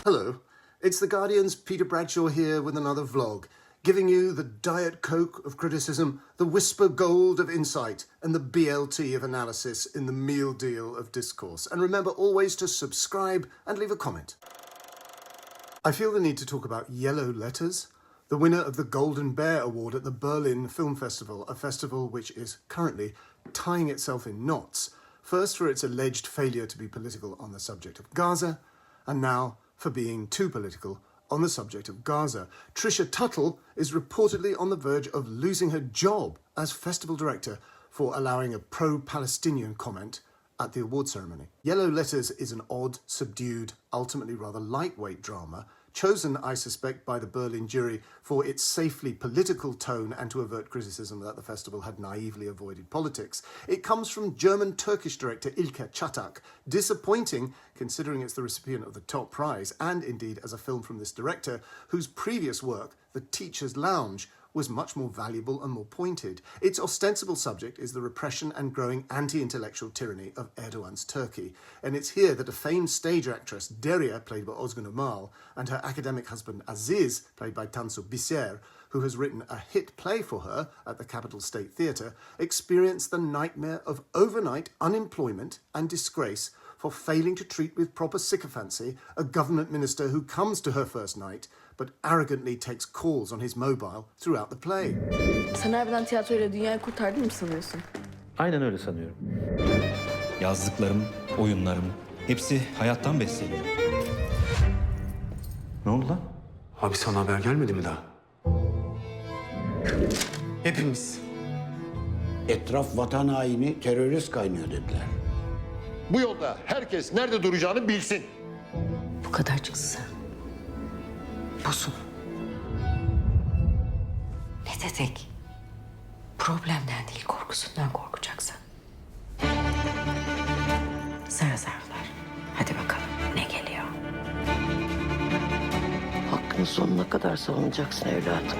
Hello, it's The Guardian's Peter Bradshaw here with another vlog, giving you the Diet Coke of criticism, the whisper gold of insight, and the BLT of analysis in the meal deal of discourse. And remember always to subscribe and leave a comment. I feel the need to talk about Yellow Letters, the winner of the Golden Bear Award at the Berlin Film Festival, a festival which is currently tying itself in knots, first for its alleged failure to be political on the subject of Gaza, and now for being too political on the subject of Gaza. Trisha Tuttle is reportedly on the verge of losing her job as festival director for allowing a pro-Palestinian comment at the award ceremony. Yellow Letters is an odd, subdued, ultimately rather lightweight drama, chosen, I suspect, by the Berlin jury for its safely political tone and to avert criticism that the festival had naively avoided politics. It comes from German-Turkish director Ilker Çatak, disappointing considering it's the recipient of the top prize, and indeed as a film from this director, whose previous work, The Teacher's Lounge, was much more valuable and more pointed. Its ostensible subject is the repression and growing anti-intellectual tyranny of Erdogan's Turkey. And it's here that a famed stage actress, Derya, played by Özgün Ümal, and her academic husband Aziz, played by Tansu Biser, who has written a hit play for her at the Capital State Theatre, experience the nightmare of overnight unemployment and disgrace for failing to treat with proper sycophancy a government minister who comes to her first night but arrogantly takes calls on his mobile throughout the play. Sen harbiden tiyatroyla dünyayı kurtardın mı sanıyorsun? Aynen öyle sanıyorum. Yazdıklarım, oyunlarım hepsi hayattan besleniyor. Ne oldu lan? Abi sana haber gelmedi mi daha? Hepimiz. Etraf vatan haini, terörist kaynıyor dediler. Bu yolda herkes nerede duracağını bilsin. Bu kadarcıksa. Busun. Ne dedik? Problemden değil, korkusundan korkacaksın. Sarı sarılar. Hadi bakalım ne geliyor? Hakkını sonuna kadar savunacaksın evladım.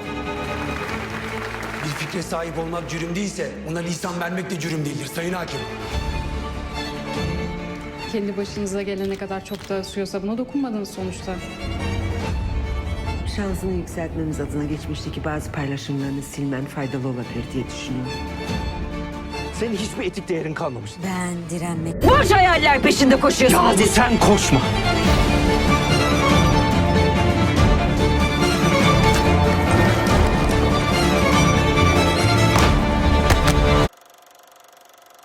Bir fikre sahip olmak cürüm değilse ona lisan vermek de cürüm değildir Sayın Hakim. Kendi başınıza gelene kadar çok dağıtıyorsa buna dokunmadınız sonuçta. Şansını yükseltmemiz adına geçmişteki bazı paylaşımlarını silmen faydalı olabilir diye düşünüyorum. Senin hiçbir etik değerin kalmamış. Ben direnmek... Boş hayaller peşinde koşuyorsun. Yahu sen koşma.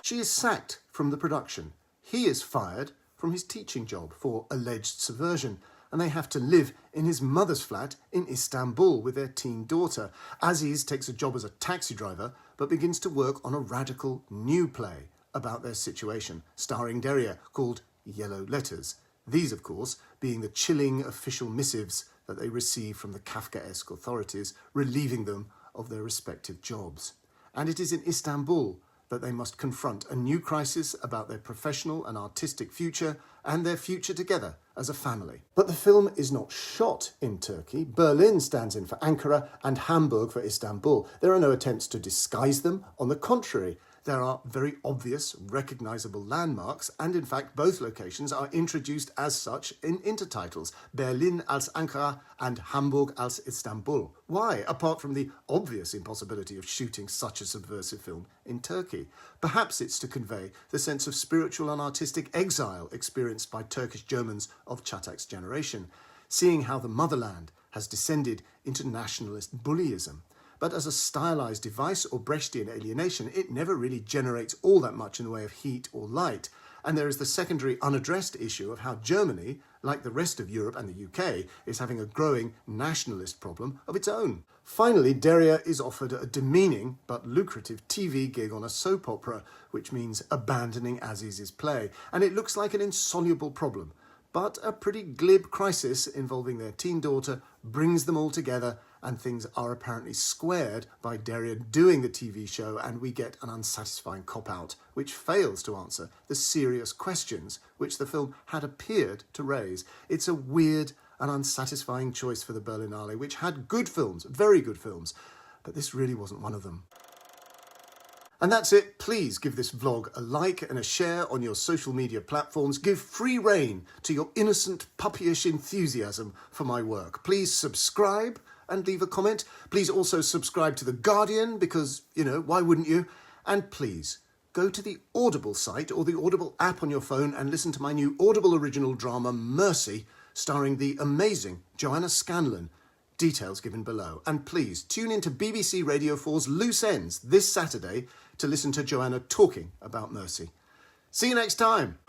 She is sacked from the production. He is fired from his teaching job for alleged subversion, and they have to live in his mother's flat in Istanbul with their teen daughter. Aziz takes a job as a taxi driver, but begins to work on a radical new play about their situation, starring Derya, called Yellow Letters. These, of course, being the chilling official missives that they receive from the Kafkaesque authorities, relieving them of their respective jobs. And it is in Istanbul that they must confront a new crisis about their professional and artistic future and their future together as a family. But the film is not shot in Turkey. Berlin stands in for Ankara and Hamburg for Istanbul. There are no attempts to disguise them. On the contrary, there are very obvious, recognizable landmarks, and in fact both locations are introduced as such in intertitles, Berlin als Ankara and Hamburg als Istanbul. Why, apart from the obvious impossibility of shooting such a subversive film in Turkey? Perhaps it's to convey the sense of spiritual and artistic exile experienced by Turkish Germans of Çatak's generation, seeing how the motherland has descended into nationalist bullyism. But as a stylized device or Brechtian alienation, it never really generates all that much in the way of heat or light. And there is the secondary unaddressed issue of how Germany, like the rest of Europe and the UK, is having a growing nationalist problem of its own. Finally, Derya is offered a demeaning but lucrative TV gig on a soap opera, which means abandoning Aziz's play. And it looks like an insoluble problem. But a pretty glib crisis involving their teen daughter brings them all together, and things are apparently squared by Derya doing the TV show, and we get an unsatisfying cop-out which fails to answer the serious questions which the film had appeared to raise. It's a weird and unsatisfying choice for the Berlinale, which had good films, very good films, but this really wasn't one of them. And that's it. Please give this vlog a like and a share on your social media platforms. Give free rein to your innocent, puppyish enthusiasm for my work. Please subscribe and leave a comment. Please also subscribe to The Guardian because, why wouldn't you? And please go to the Audible site or the Audible app on your phone and listen to my new Audible original drama, Mercy, starring the amazing Joanna Scanlon. Details given below. And please tune in to BBC Radio 4's Loose Ends this Saturday to listen to Joanna talking about Mercy. See you next time.